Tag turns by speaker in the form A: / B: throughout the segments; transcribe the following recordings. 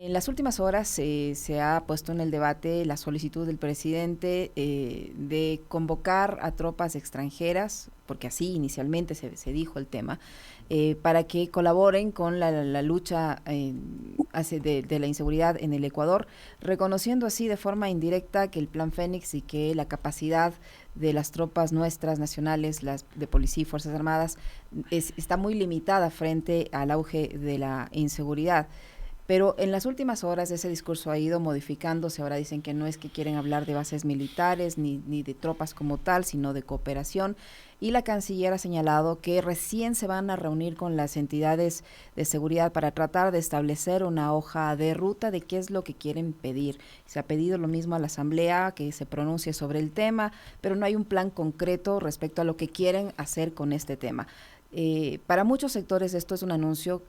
A: En las últimas horas se ha puesto en el debate la solicitud del presidente de convocar a tropas extranjeras, porque así inicialmente se dijo el tema, para que colaboren con la lucha de la inseguridad en el Ecuador, reconociendo así de forma indirecta que el Plan Fénix y que la capacidad de las tropas nuestras nacionales, las de policía y fuerzas armadas, está muy limitada frente al auge de la inseguridad. Pero en las últimas horas ese discurso ha ido modificándose. Ahora dicen que no es que quieren hablar de bases militares ni de tropas como tal, sino de cooperación. Y la canciller ha señalado que recién se van a reunir con las entidades de seguridad para tratar de establecer una hoja de ruta de qué es lo que quieren pedir. Se ha pedido lo mismo a la Asamblea, que se pronuncie sobre el tema, pero no hay un plan concreto respecto a lo que quieren hacer con este tema. Para muchos sectores esto es un anuncio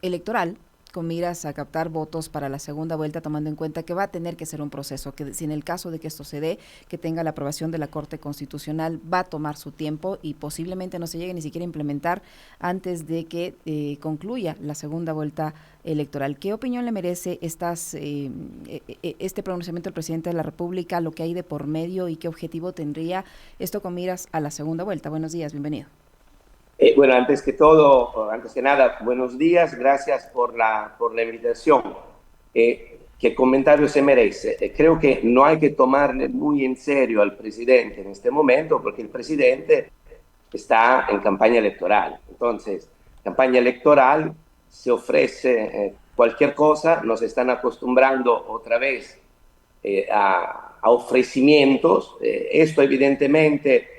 A: electoral, con miras a captar votos para la segunda vuelta, tomando en cuenta que va a tener que ser un proceso, que si en el caso de que esto se dé, que tenga la aprobación de la Corte Constitucional, va a tomar su tiempo y posiblemente no se llegue ni siquiera a implementar antes de que concluya la segunda vuelta electoral. ¿Qué opinión le merece este pronunciamiento del presidente de la República, lo que hay de por medio y qué objetivo tendría esto con miras a la segunda vuelta? Buenos días, bienvenido.
B: Bueno, antes que todo, antes que nada, buenos días, gracias por la invitación. ¿Qué comentario se merece? Creo que no hay que tomarle muy en serio al presidente en este momento, porque el presidente está en campaña electoral. Entonces, campaña electoral se ofrece cualquier cosa, nos están acostumbrando otra vez a ofrecimientos. Esto evidentemente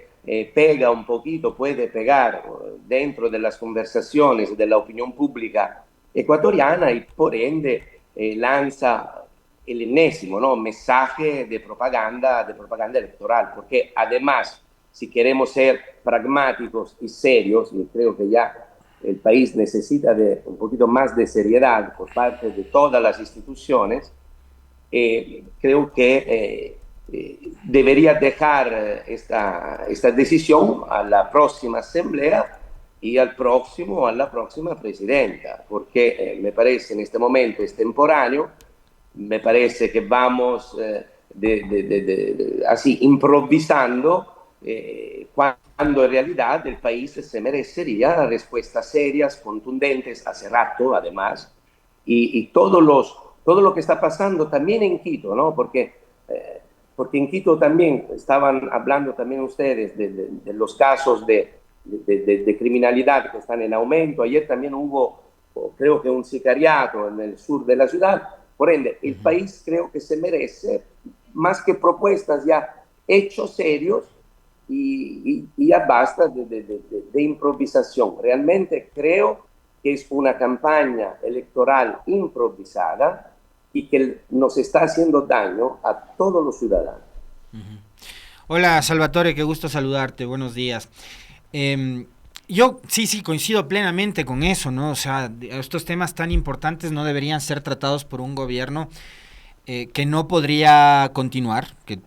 B: pega un poquito, puede pegar dentro de las conversaciones de la opinión pública ecuatoriana y por ende lanza el enésimo, ¿no?, mensaje de propaganda electoral, porque además, si queremos ser pragmáticos y serios, y creo que ya el país necesita de un poquito más de seriedad por parte de todas las instituciones, creo que debería dejar esta decisión a la próxima asamblea y a la próxima presidenta, porque me parece en este momento extemporáneo, me parece que vamos así improvisando cuando en realidad el país se merecería respuestas serias, contundentes, hace rato además, y todo lo que está pasando también en Quito, ¿no? Porque en Quito también estaban hablando también ustedes de los casos de criminalidad que están en aumento. Ayer también hubo, creo que un sicariato en el sur de la ciudad. Por ende, el país creo que se merece más que propuestas, ya hechos serios y ya basta de improvisación. Realmente creo que es una campaña electoral improvisada y que nos está haciendo daño a todos los ciudadanos.
C: Hola Salvatore, qué gusto saludarte, buenos días. Eh, yo sí coincido plenamente con eso, ¿no? O sea, estos temas tan importantes no deberían ser tratados por un gobierno que no podría continuar, que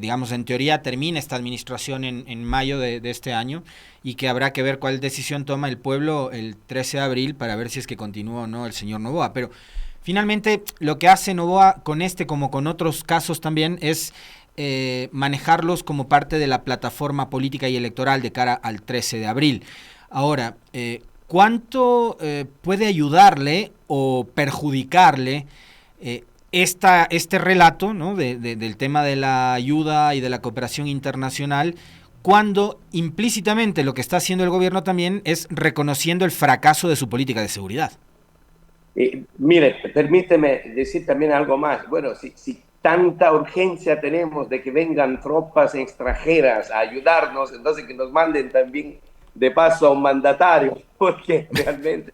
C: digamos en teoría termina esta administración en mayo de este año y que habrá que ver cuál decisión toma el pueblo el 13 de abril para ver si es que continúa o no el señor Noboa. Pero finalmente lo que hace Noboa con este como con otros casos también es manejarlos como parte de la plataforma política y electoral de cara al 13 de abril. Ahora, ¿cuánto puede ayudarle o perjudicarle este relato, ¿no?, del tema de la ayuda y de la cooperación internacional, cuando implícitamente lo que está haciendo el gobierno también es reconociendo el fracaso de su política de seguridad?
B: Mire, permíteme decir también algo más. Bueno, si tanta urgencia tenemos de que vengan tropas extranjeras a ayudarnos, entonces que nos manden también de paso a un mandatario, porque realmente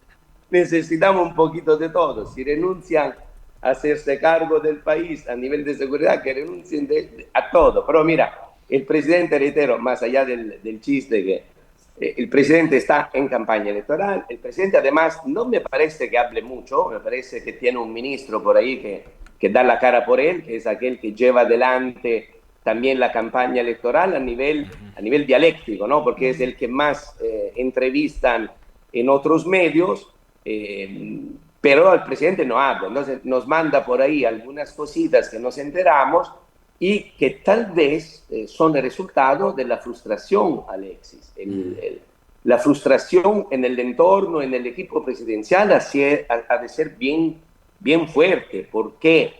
B: necesitamos un poquito de todo. Si renuncian a hacerse cargo del país a nivel de seguridad, que renuncien a todo. Pero mira, el presidente, reitero, más allá del chiste que el presidente está en campaña electoral, el presidente además no me parece que hable mucho, me parece que tiene un ministro por ahí que da la cara por él, que es aquel que lleva adelante también la campaña electoral a nivel dialéctico, ¿no? Porque es el que más entrevistan en otros medios. pero el presidente no habla, entonces nos manda por ahí algunas cositas que nos enteramos y que tal vez son el resultado de la frustración, Alexis. La frustración en el entorno, en el equipo presidencial, ha de ser bien, bien fuerte, porque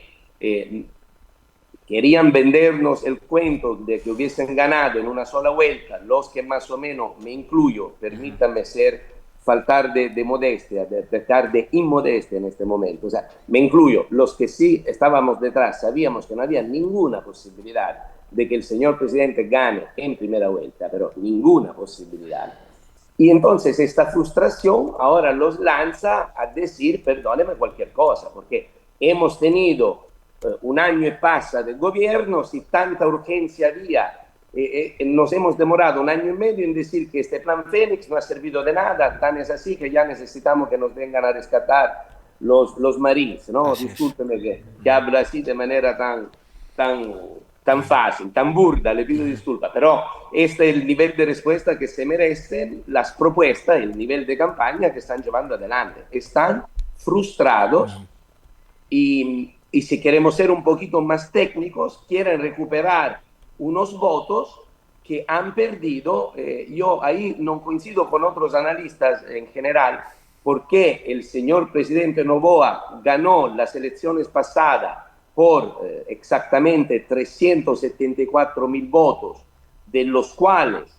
B: querían vendernos el cuento de que hubiesen ganado en una sola vuelta, los que más o menos, me incluyo, permítanme faltar de modestia, de pecar de inmodestia en este momento. O sea, me incluyo, los que sí estábamos detrás, sabíamos que no había ninguna posibilidad de que el señor presidente gane en primera vuelta, pero ninguna posibilidad. Y entonces esta frustración ahora los lanza a decir, perdóneme cualquier cosa, porque hemos tenido un año y pasa de gobierno, si tanta urgencia había, nos hemos demorado un año y medio en decir que este plan Fénix no ha servido de nada, tan es así que ya necesitamos que nos vengan a rescatar los marines, ¿no? Discúlpeme que hablo así de manera tan fácil, tan burda, le pido disculpas, pero este es el nivel de respuesta que se merecen las propuestas, el nivel de campaña que están llevando adelante. Están frustrados y si queremos ser un poquito más técnicos, quieren recuperar unos votos que han perdido. Yo ahí no coincido con otros analistas en general, porque el señor presidente Noboa ganó las elecciones pasadas por exactamente 374.000 votos, de los cuales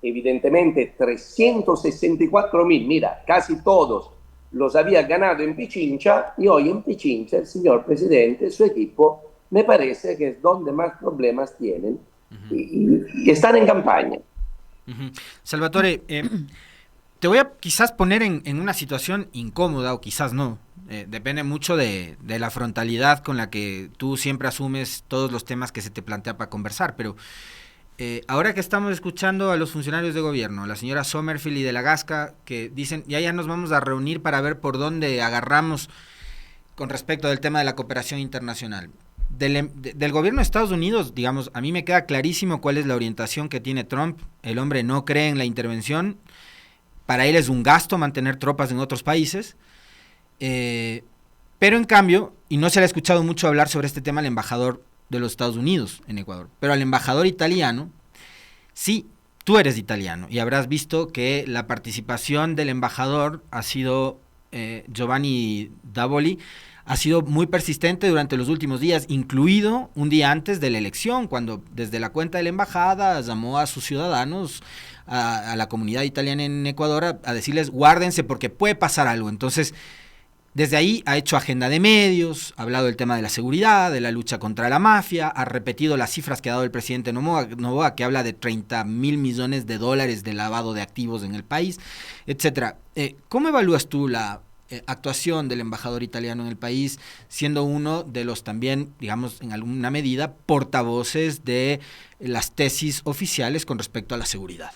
B: evidentemente 364.000, mira, casi todos los había ganado en Pichincha, y hoy en Pichincha el señor presidente y su equipo me parece que es donde más problemas tienen y están en campaña.
C: Salvatore, te voy a quizás poner en una situación incómoda o quizás no, depende mucho de la frontalidad con la que tú siempre asumes todos los temas que se te plantea para conversar, pero ahora que estamos escuchando a los funcionarios de gobierno, a la señora Sommerfield y de la Gasca, que dicen ya nos vamos a reunir para ver por dónde agarramos con respecto del tema de la cooperación internacional. Del gobierno de Estados Unidos, digamos, a mí me queda clarísimo cuál es la orientación que tiene Trump. El hombre no cree en la intervención, para él es un gasto mantener tropas en otros países, pero en cambio, y no se le ha escuchado mucho hablar sobre este tema al embajador de los Estados Unidos en Ecuador, pero al embajador italiano, sí, tú eres italiano y habrás visto que la participación del embajador ha sido, Giovanni Davoli, ha sido muy persistente durante los últimos días, incluido un día antes de la elección, cuando desde la cuenta de la embajada llamó a sus ciudadanos, a la comunidad italiana en Ecuador, a decirles guárdense porque puede pasar algo. Entonces, desde ahí ha hecho agenda de medios, ha hablado del tema de la seguridad, de la lucha contra la mafia, ha repetido las cifras que ha dado el presidente Noboa, que habla de 30.000 millones de dólares de lavado de activos en el país, etcétera. ¿Cómo evalúas tú la actuación del embajador italiano en el país, siendo uno de los también, digamos, en alguna medida, portavoces de las tesis oficiales con respecto a la seguridad?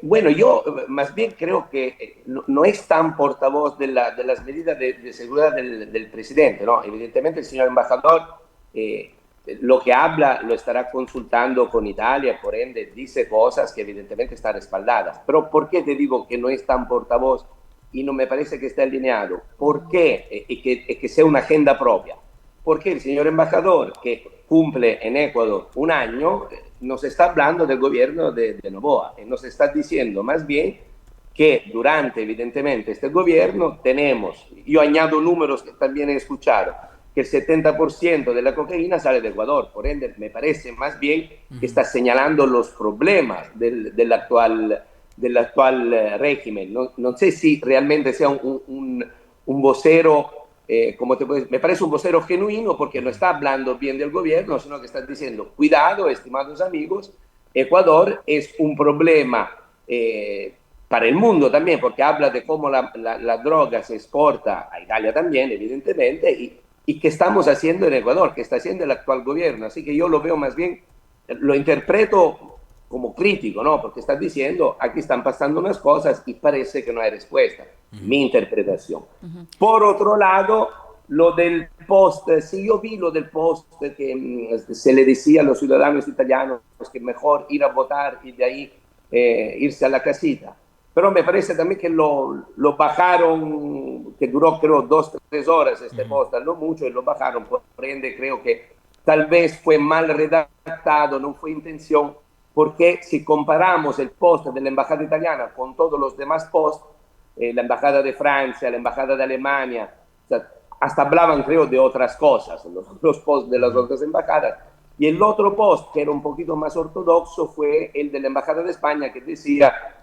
B: Bueno, yo más bien creo que no es tan portavoz de las medidas de seguridad del presidente, ¿no? Evidentemente el señor embajador lo que habla lo estará consultando con Italia, por ende dice cosas que evidentemente están respaldadas. Pero ¿por qué te digo que no es tan portavoz y no me parece que esté alineado? ¿Por qué? Que sea una agenda propia. Porque el señor embajador, que cumple en Ecuador un año, nos está hablando del gobierno de Noboa, y nos está diciendo más bien que durante, evidentemente, este gobierno tenemos, yo añado números que también he escuchado, que el 70% de la cocaína sale de Ecuador, por ende me parece más bien que está señalando los problemas del actual régimen. No sé si realmente sea un vocero, me parece un vocero genuino, porque no está hablando bien del gobierno, sino que está diciendo, cuidado, estimados amigos, Ecuador es un problema para el mundo también, porque habla de cómo la droga se exporta a Italia también, evidentemente, y qué estamos haciendo en Ecuador, qué está haciendo el actual gobierno. Así que yo lo veo más bien, lo interpreto como crítico, ¿no? Porque estás diciendo, aquí están pasando unas cosas y parece que no hay respuesta. Mi interpretación. Por otro lado, lo del post, sí, yo vi lo del post que se le decía a los ciudadanos italianos que mejor ir a votar y de ahí irse a la casita. pero me parece también que lo bajaron, que duró creo 2 o 3 horas este post, no mucho, y lo bajaron, por ende creo que tal vez fue mal redactado, no fue intención, porque si comparamos el post de la embajada italiana con todos los demás posts, la embajada de Francia, la embajada de Alemania, o sea, hasta hablaban creo de otras cosas, los posts de las otras embajadas. Y el otro post, que era un poquito más ortodoxo, fue el de la embajada de España, que decía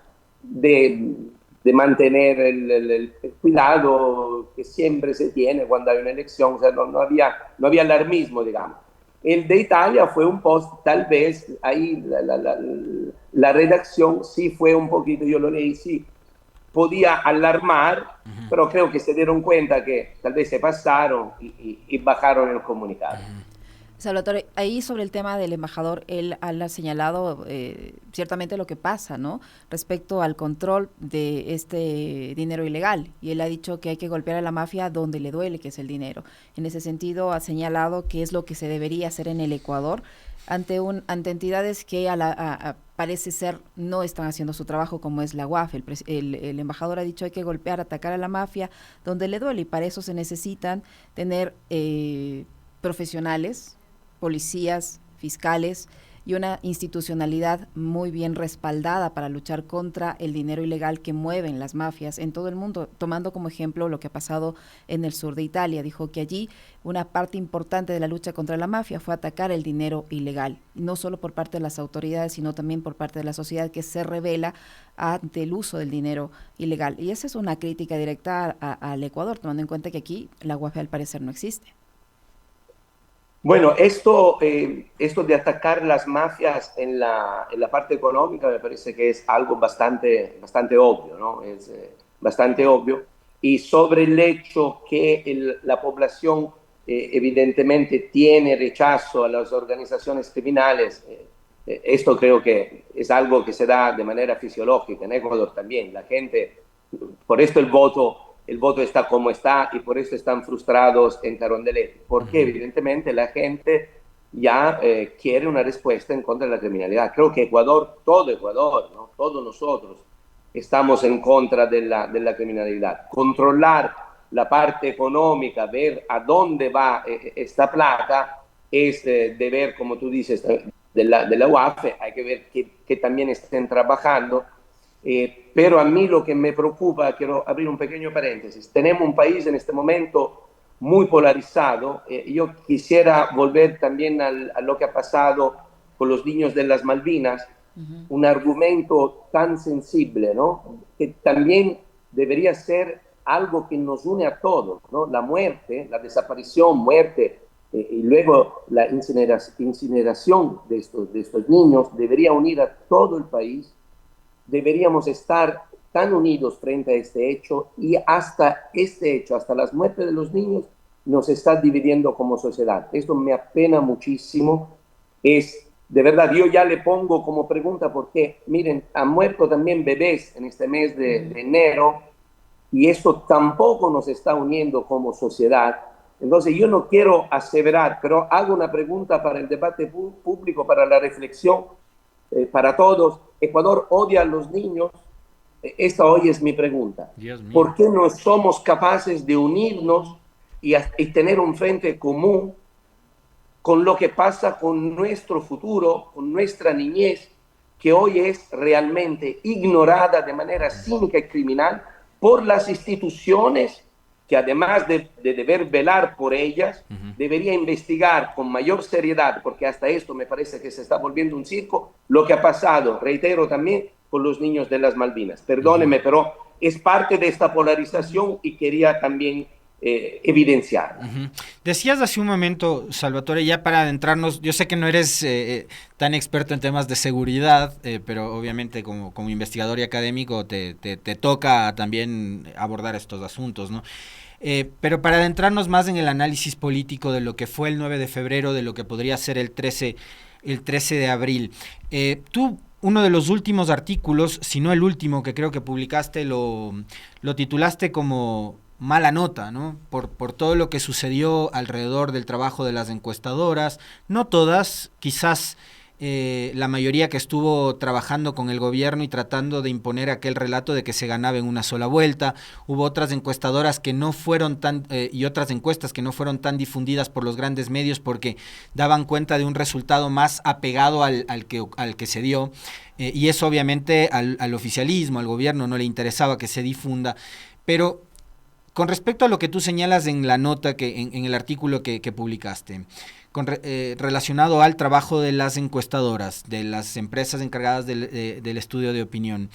B: de mantener el cuidado que siempre se tiene cuando hay una elección, o sea, no había alarmismo, digamos. El de Italia fue un post, tal vez ahí la redacción sí fue un poquito, yo lo leí, sí, podía alarmar, pero creo que se dieron cuenta que tal vez se pasaron y bajaron el comunicado.
A: Salvatore, ahí sobre el tema del embajador, él ha señalado ciertamente lo que pasa, ¿no? Respecto al control de este dinero ilegal. Y él ha dicho que hay que golpear a la mafia donde le duele, que es el dinero. En ese sentido, ha señalado que es lo que se debería hacer en el Ecuador ante entidades que parece ser no están haciendo su trabajo, como es la UAF. El embajador ha dicho hay que golpear, atacar a la mafia donde le duele, y para eso se necesitan tener profesionales, policías, fiscales y una institucionalidad muy bien respaldada para luchar contra el dinero ilegal que mueven las mafias en todo el mundo, tomando como ejemplo lo que ha pasado en el sur de Italia. Dijo que allí una parte importante de la lucha contra la mafia fue atacar el dinero ilegal, no solo por parte de las autoridades, sino también por parte de la sociedad, que se revela ante el uso del dinero ilegal. Y esa es una crítica directa al Ecuador, tomando en cuenta que aquí la UAF al parecer no existe.
B: Bueno, esto de atacar las mafias en la parte económica me parece que es algo bastante obvio, ¿no? Es bastante obvio. Y sobre el hecho que la población evidentemente tiene rechazo a las organizaciones criminales, esto creo que es algo que se da de manera fisiológica en Ecuador también. La gente, por esto el voto está como está y por eso están frustrados en Carondelet, porque evidentemente la gente ya quiere una respuesta en contra de la criminalidad. Creo que todo Ecuador, ¿no? Todos nosotros estamos en contra de la criminalidad. Controlar la parte económica, ver a dónde va esta plata, es deber, como tú dices, de la UAF. Hay que ver que también estén trabajando. Pero a mí lo que me preocupa, quiero abrir un pequeño paréntesis, tenemos un país en este momento muy polarizado. Yo quisiera volver también a lo que ha pasado con los niños de las Malvinas, un argumento tan sensible, ¿no? Que también debería ser algo que nos une a todos, ¿no? La muerte, la desaparición, muerte, y luego la incineración de estos niños debería unir a todo el país. Deberíamos estar tan unidos frente a este hecho, y hasta este hecho, hasta las muertes de los niños, nos está dividiendo como sociedad. Esto me apena muchísimo. De verdad, yo ya le pongo como pregunta porque, miren, han muerto también bebés en este mes de enero, y esto tampoco nos está uniendo como sociedad. Entonces yo no quiero aseverar, pero hago una pregunta para el debate público, para la reflexión, para todos. ¿Ecuador odia a los niños? Esta hoy es mi pregunta. ¿Por qué no somos capaces de unirnos y tener un frente común con lo que pasa con nuestro futuro, con nuestra niñez, que hoy es realmente ignorada de manera cínica y criminal por las instituciones, que además de deber velar por ellas, debería investigar con mayor seriedad, porque hasta esto me parece que se está volviendo un circo, lo que ha pasado, reitero también, con los niños de las Malvinas. Perdóneme, pero es parte de esta polarización y quería también evidenciar.
C: Decías hace un momento, Salvatore, ya para adentrarnos, yo sé que no eres tan experto en temas de seguridad, pero obviamente como investigador y académico te toca también abordar estos asuntos, ¿no? Pero para adentrarnos más en el análisis político de lo que fue el 9 de febrero, de lo que podría ser el 13 de abril, tú, uno de los últimos artículos, si no el último que creo que publicaste, lo titulaste como mala nota, ¿no? Por todo lo que sucedió alrededor del trabajo de las encuestadoras, no todas, quizás la mayoría que estuvo trabajando con el gobierno y tratando de imponer aquel relato de que se ganaba en una sola vuelta. Hubo otras encuestadoras que no fueron y otras encuestas que no fueron tan difundidas por los grandes medios porque daban cuenta de un resultado más apegado al que se dio. Y eso obviamente al oficialismo, al gobierno no le interesaba que se difunda. Pero con respecto a lo que tú señalas en la nota, en el artículo que publicaste, relacionado al trabajo de las encuestadoras, de las empresas encargadas del estudio de opinión,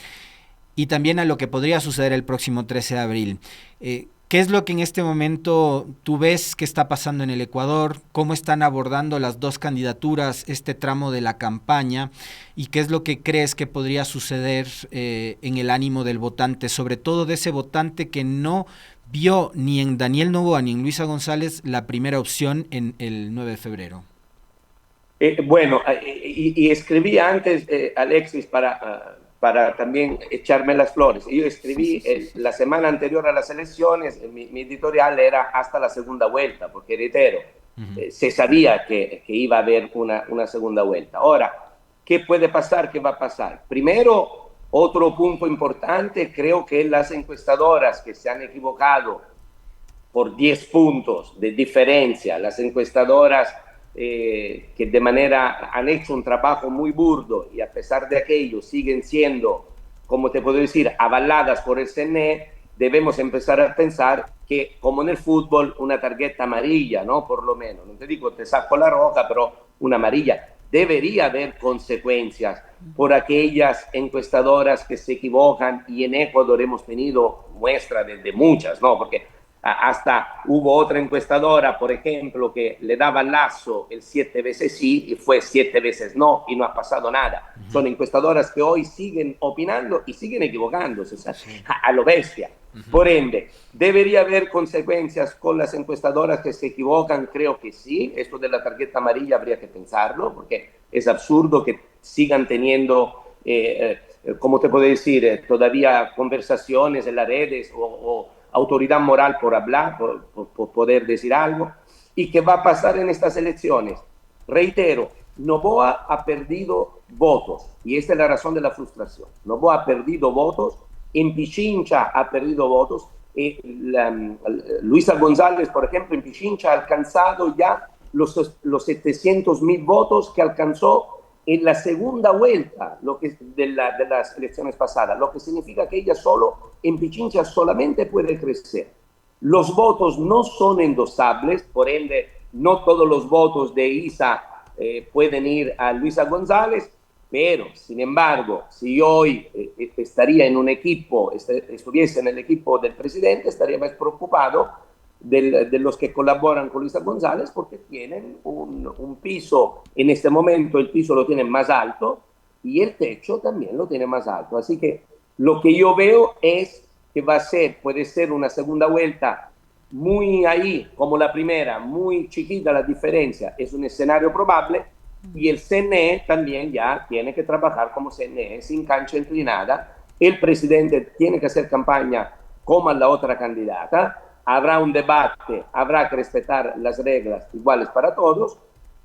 C: y también a lo que podría suceder el próximo 13 de abril, ¿qué es lo que en este momento tú ves que está pasando en el Ecuador? ¿Cómo están abordando las dos candidaturas este tramo de la campaña? ¿Y qué es lo que crees que podría suceder en el ánimo del votante, sobre todo de ese votante que no vio ni en Daniel Noboa ni en Luisa González la primera opción en el 9 de febrero?
B: Bueno, y escribí antes, Alexis, para también echarme las flores. Yo escribí la semana anterior a las elecciones, mi editorial era hasta la segunda vuelta, porque reitero, se sabía que iba a haber una segunda vuelta. Ahora, ¿qué puede pasar? ¿Qué va a pasar? Primero, otro punto importante, creo que las encuestadoras que se han equivocado por 10 puntos de diferencia, las encuestadoras que de manera han hecho un trabajo muy burdo y a pesar de aquello siguen siendo, como te puedo decir, avaladas por el CNE, debemos empezar a pensar que, como en el fútbol, una tarjeta amarilla, ¿no? Por lo menos, no te digo te saco la roja, pero una amarilla. Debería haber consecuencias por aquellas encuestadoras que se equivocan y en Ecuador hemos tenido muestra de muchas, ¿no? Porque hasta hubo otra encuestadora, por ejemplo, que le daba Lazo el 7 veces sí y fue 7 veces no y no ha pasado nada. Son encuestadoras que hoy siguen opinando y siguen equivocándose, o sea, a lo bestia. Por ende, ¿debería haber consecuencias con las encuestadoras que se equivocan? Creo que sí. Esto de la tarjeta amarilla habría que pensarlo, porque es absurdo que sigan teniendo, ¿cómo te puedo decir? Todavía conversaciones en las redes o autoridad moral por hablar, por poder decir algo. ¿Y qué va a pasar en estas elecciones? Reitero, Noboa ha perdido votos, y esta es la razón de la frustración. Noboa ha perdido votos, en Pichincha ha perdido votos, Luisa González, por ejemplo, en Pichincha ha alcanzado ya los 700.000 votos que alcanzó en la segunda vuelta de las elecciones pasadas, lo que significa que ella solo en Pichincha solamente puede crecer. Los votos no son endosables, por ende no todos los votos de Isa pueden ir a Luisa González, pero sin embargo, si hoy estaría en un equipo, estuviese en el equipo del presidente, estaría más preocupado de los que colaboran con Luisa González porque tienen un piso, en este momento el piso lo tienen más alto y el techo también lo tiene más alto. Así que lo que yo veo es que puede ser una segunda vuelta muy ahí, como la primera, muy chiquita la diferencia, es un escenario probable y el CNE también ya tiene que trabajar como CNE, sin cancha inclinada. El presidente tiene que hacer campaña como la otra candidata. Habrá un debate, habrá que respetar las reglas iguales para todos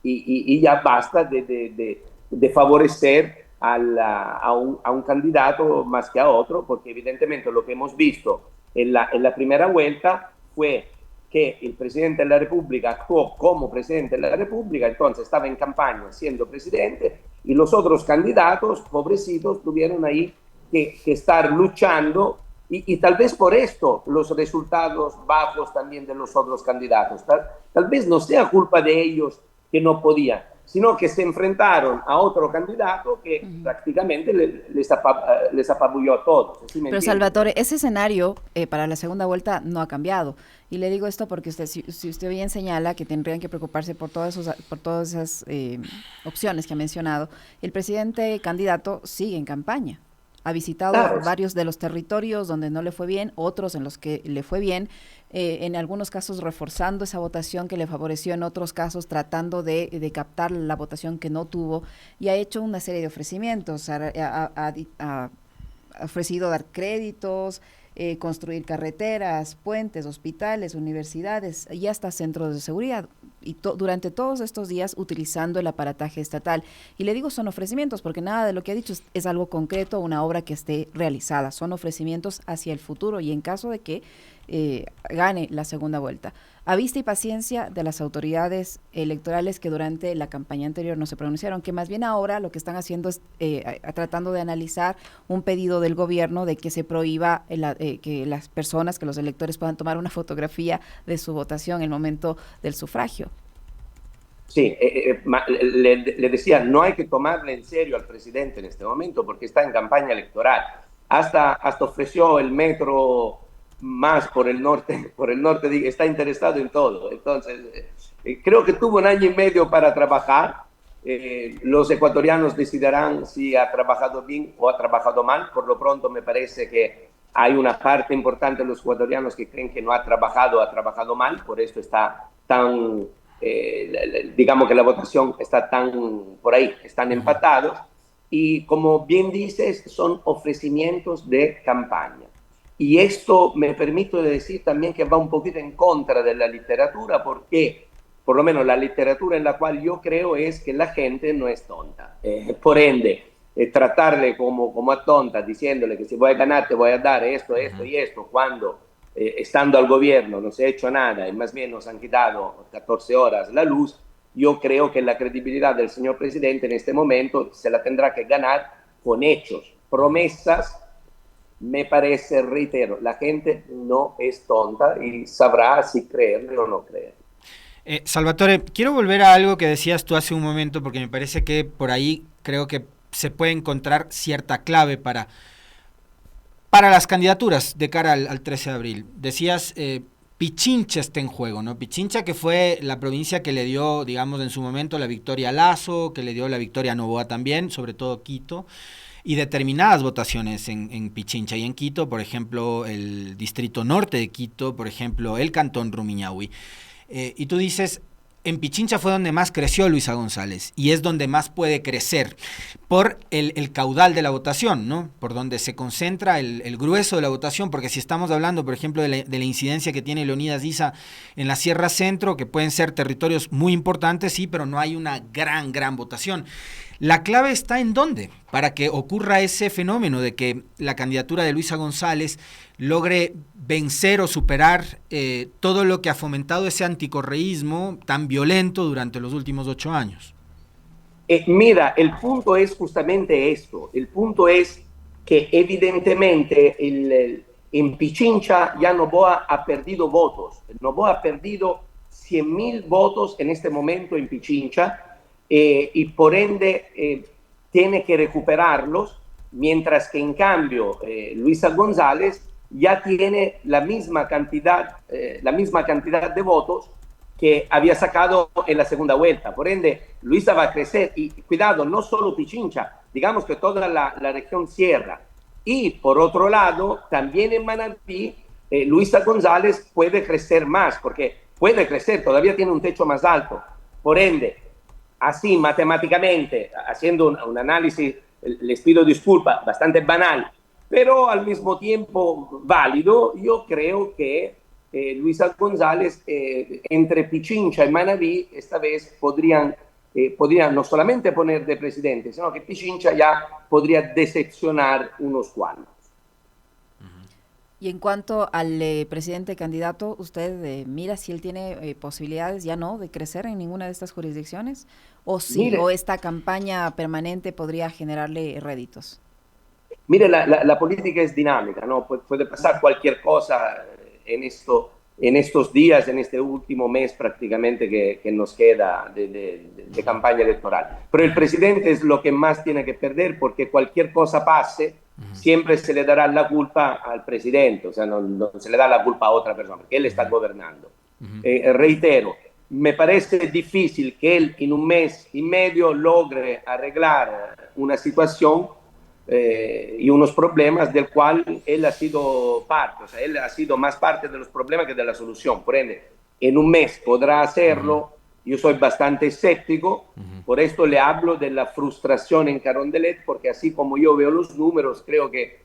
B: y ya basta de favorecer a un candidato más que a otro, porque evidentemente lo que hemos visto en la primera vuelta fue que el presidente de la República actuó como presidente de la República, entonces estaba en campaña siendo presidente y los otros candidatos, pobrecitos, tuvieron ahí que estar luchando. Y tal vez por esto los resultados bajos también de los otros candidatos. Tal vez no sea culpa de ellos que no podían, sino que se enfrentaron a otro candidato que prácticamente les apabulló a todos. ¿Sí me
A: Pero
B: entiendes?
A: Salvatore, ese escenario para la segunda vuelta no ha cambiado. Y le digo esto porque si usted bien señala que tendrían que preocuparse por todas esas opciones que ha mencionado, el presidente candidato sigue en campaña. Ha visitado varios de los territorios donde no le fue bien, otros en los que le fue bien, en algunos casos reforzando esa votación que le favoreció, en otros casos tratando de captar la votación que no tuvo, y ha hecho una serie de ofrecimientos, ha ofrecido dar créditos, construir carreteras, puentes, hospitales, universidades y hasta centros de seguridad. durante todos estos días utilizando el aparataje estatal. Y le digo son ofrecimientos porque nada de lo que ha dicho es algo concreto, una obra que esté realizada. Son ofrecimientos hacia el futuro y en caso de que gane la segunda vuelta. A vista y paciencia de las autoridades electorales que durante la campaña anterior no se pronunciaron, que más bien ahora lo que están haciendo es tratando de analizar un pedido del gobierno de que se prohíba que las personas, que los electores puedan tomar una fotografía de su votación en el momento del sufragio.
B: Sí, le decía, no hay que tomarle en serio al presidente en este momento porque está en campaña electoral. Hasta ofreció el metro más por el norte, está interesado en todo. Entonces, creo que tuvo 1 año y medio para trabajar. Los ecuatorianos decidirán si ha trabajado bien o ha trabajado mal. Por lo pronto me parece que hay una parte importante de los ecuatorianos que creen que no ha trabajado mal, por eso está tan, digamos que la votación está tan por ahí, están empatados. Y como bien dices, son ofrecimientos de campaña. Y esto me permito decir también que va un poquito en contra de la literatura, porque por lo menos la literatura en la cual yo creo es que la gente no es tonta. Por ende, tratarle como a tonta, diciéndole que si voy a ganar te voy a dar esto, esto y esto, cuando estando al gobierno no se ha hecho nada y más bien nos han quitado 14 horas la luz, yo creo que la credibilidad del señor presidente en este momento se la tendrá que ganar con hechos, promesas. Me parece, reitero, la gente no es tonta y sabrá si creerle o no creer.
C: Salvatore, quiero volver a algo que decías tú hace un momento, porque me parece que por ahí creo que se puede encontrar cierta clave para las candidaturas de cara al 13 de abril. Decías, Pichincha está en juego, ¿no? Pichincha, que fue la provincia que le dio, digamos, en su momento la victoria a Lasso, que le dio la victoria a Noboa también, sobre todo Quito, y determinadas votaciones en Pichincha y en Quito, por ejemplo, el distrito norte de Quito, por ejemplo, el cantón Rumiñahui. Y tú dices, en Pichincha fue donde más creció Luisa González y es donde más puede crecer por el caudal de la votación, ¿no? Por donde se concentra el grueso de la votación, porque si estamos hablando, por ejemplo, de la incidencia que tiene Leonidas Issa en la Sierra Centro, que pueden ser territorios muy importantes, sí, pero no hay una gran votación. La clave está en dónde, para que ocurra ese fenómeno de que la candidatura de Luisa González logre vencer o superar todo lo que ha fomentado ese anticorreísmo tan violento durante los últimos 8 años.
B: Mira, el punto es justamente esto. El punto es que evidentemente en Pichincha ya Noboa ha perdido votos. Noboa ha perdido 100.000 votos en este momento en Pichincha. Y por ende tiene que recuperarlos, mientras que en cambio Luisa González ya tiene la misma cantidad de votos que había sacado en la segunda vuelta. Por ende, Luisa va a crecer y cuidado, no solo Pichincha, digamos que toda la región sierra. Y por otro lado, también en Manabí, Luisa González puede crecer más, porque puede crecer, todavía tiene un techo más alto. Por ende, así matemáticamente, haciendo un análisis, les pido disculpas, bastante banal, pero al mismo tiempo válido, yo creo que Luisa González, entre Pichincha y Manabí, esta vez podrían no solamente poner de presidente, sino que Pichincha ya podría decepcionar unos cuantos.
A: Y en cuanto al presidente candidato, ¿usted mira si él tiene posibilidades ya no de crecer en ninguna de estas jurisdicciones? ¿O sí, mire, o esta campaña permanente podría generarle réditos?
B: Mire, la política es dinámica, ¿no? Puede pasar cualquier cosa en estos días, en este último mes prácticamente que nos queda de campaña electoral. Pero el presidente es lo que más tiene que perder, porque cualquier cosa pase, siempre se le dará la culpa al presidente, o sea, no se le da la culpa a otra persona, porque él está gobernando. Reitero, me parece difícil que él en 1 mes y medio logre arreglar una situación y unos problemas del cual él ha sido parte, o sea, él ha sido más parte de los problemas que de la solución. Por ende, en 1 mes podrá hacerlo. Yo soy bastante escéptico, por esto le hablo de la frustración en Carondelet, porque así como yo veo los números, creo que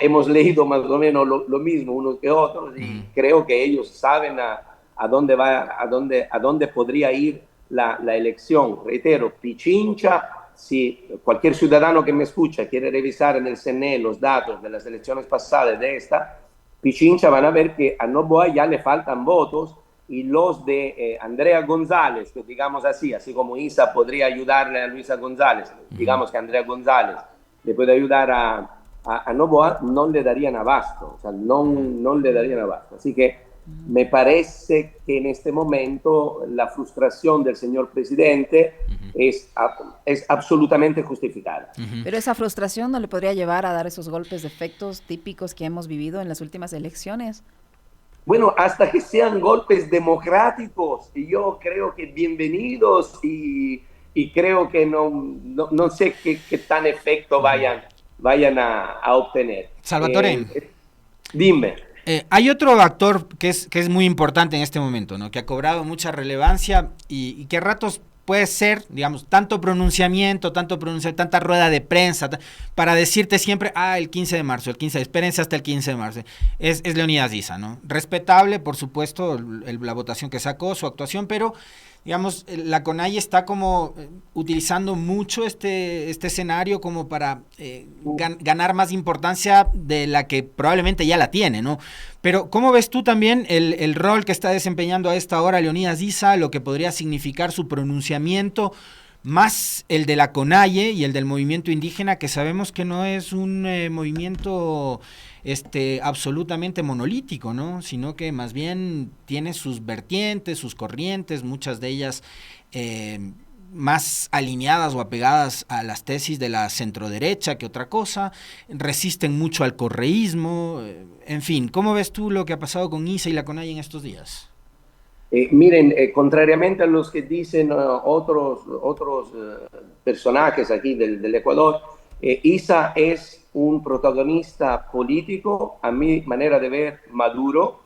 B: hemos leído más o menos lo mismo unos que otros, y creo que ellos saben a a dónde va, a dónde podría ir la elección. Reitero, Pichincha, si cualquier ciudadano que me escucha quiere revisar en el CNE los datos de las elecciones pasadas de esta, Pichincha van a ver que a Noboa ya le faltan votos y los de Andrea González, que digamos así como Isa podría ayudarle a Luisa González, digamos que Andrea González le puede ayudar a Noboa, no le darían abasto, o sea, no le darían abasto. Así que me parece que en este momento la frustración del señor presidente es absolutamente justificada.
A: Pero esa frustración no le podría llevar a dar esos golpes de efectos típicos que hemos vivido en las últimas elecciones.
B: Bueno, hasta que sean golpes democráticos, y yo creo que bienvenidos y creo que no sé qué tan efecto vayan a obtener.
C: Salvatore,
B: dime.
C: Hay otro actor que es muy importante en este momento, ¿no? Que ha cobrado mucha relevancia y que a ratos puede ser, digamos, tanta tanta rueda de prensa, para decirte siempre, el 15 de marzo, espérense hasta el 15 de marzo. Es Leonidas Issa, ¿no? Respetable, por supuesto, la votación que sacó, su actuación, pero, digamos, la CONAIE está como utilizando mucho este escenario como para ganar más importancia de la que probablemente ya la tiene, ¿no? Pero, ¿cómo ves tú también el rol que está desempeñando a esta hora Leonidas Issa, lo que podría significar su pronunciamiento, más el de la CONAIE y el del movimiento indígena, que sabemos que no es un movimiento absolutamente monolítico, ¿no? Sino que más bien tiene sus vertientes, sus corrientes, muchas de ellas más alineadas o apegadas a las tesis de la centroderecha que otra cosa, resisten mucho al correísmo, en fin, ¿cómo ves tú lo que ha pasado con Issa y la CONAIE en estos días?
B: Miren, contrariamente a los que dicen otros personajes aquí del Ecuador, Issa es un protagonista político, a mi manera de ver, maduro,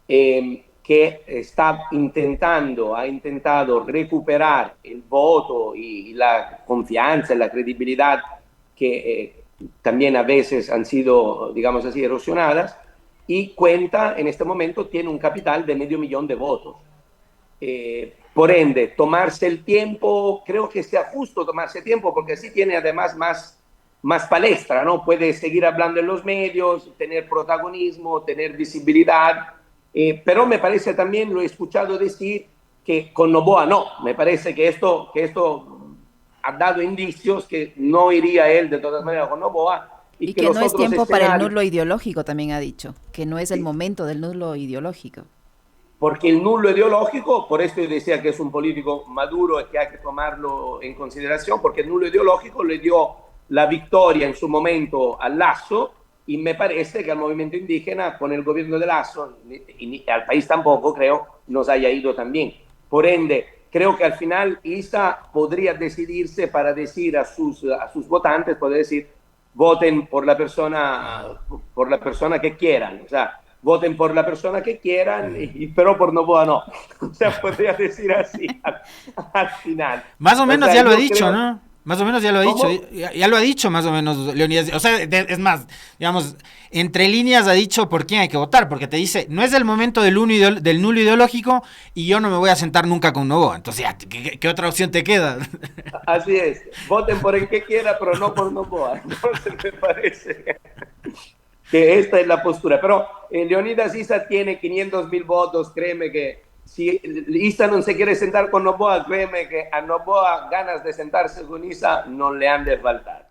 B: que ha intentado recuperar el voto y la confianza y la credibilidad que también a veces han sido, digamos así, erosionadas, y cuenta, en este momento, tiene un capital de 500.000 de votos. Por ende, tomarse el tiempo, creo que sea justo tomarse tiempo, porque así tiene además más palestra, ¿no? Puede seguir hablando en los medios, tener protagonismo, tener visibilidad, pero me parece también, lo he escuchado decir, que con Noboa no. Me parece que esto ha dado indicios que no iría él de todas maneras con Noboa.
A: Y que no es tiempo para el nulo ideológico, también ha dicho, que no es el momento del nulo ideológico.
B: Porque el nulo ideológico, por esto yo decía que es un político maduro y que hay que tomarlo en consideración, porque el nulo ideológico le dio la victoria en su momento a Lasso, y me parece que al movimiento indígena, con el gobierno de Lasso, y al país tampoco, creo, nos haya ido tan bien. Por ende, creo que al final Issa podría decidirse para decir a sus votantes, puede decir, voten por la persona que quieran, o sea, voten por la persona que quieran, pero por Noboa no. O sea, podría decir así al final.
C: Más o menos, o sea, ya lo he dicho,
B: creo...
C: ¿no? Más o menos ya lo ha dicho, ya lo ha dicho más o menos Leonidas. O sea, es más, digamos, entre líneas ha dicho por quién hay que votar, porque te dice, no es el momento del nulo ideológico y yo no me voy a sentar nunca con Noboa. Entonces, ya, ¿qué otra opción te queda?
B: Así es, voten por el que quiera, pero no por Noboa. Entonces me parece que esta es la postura. Pero Leonidas Issa tiene 500.000 votos, créeme que si Issa no se quiere sentar con Noboa, créeme que a Noboa ganas de sentarse con Issa no le han de faltar.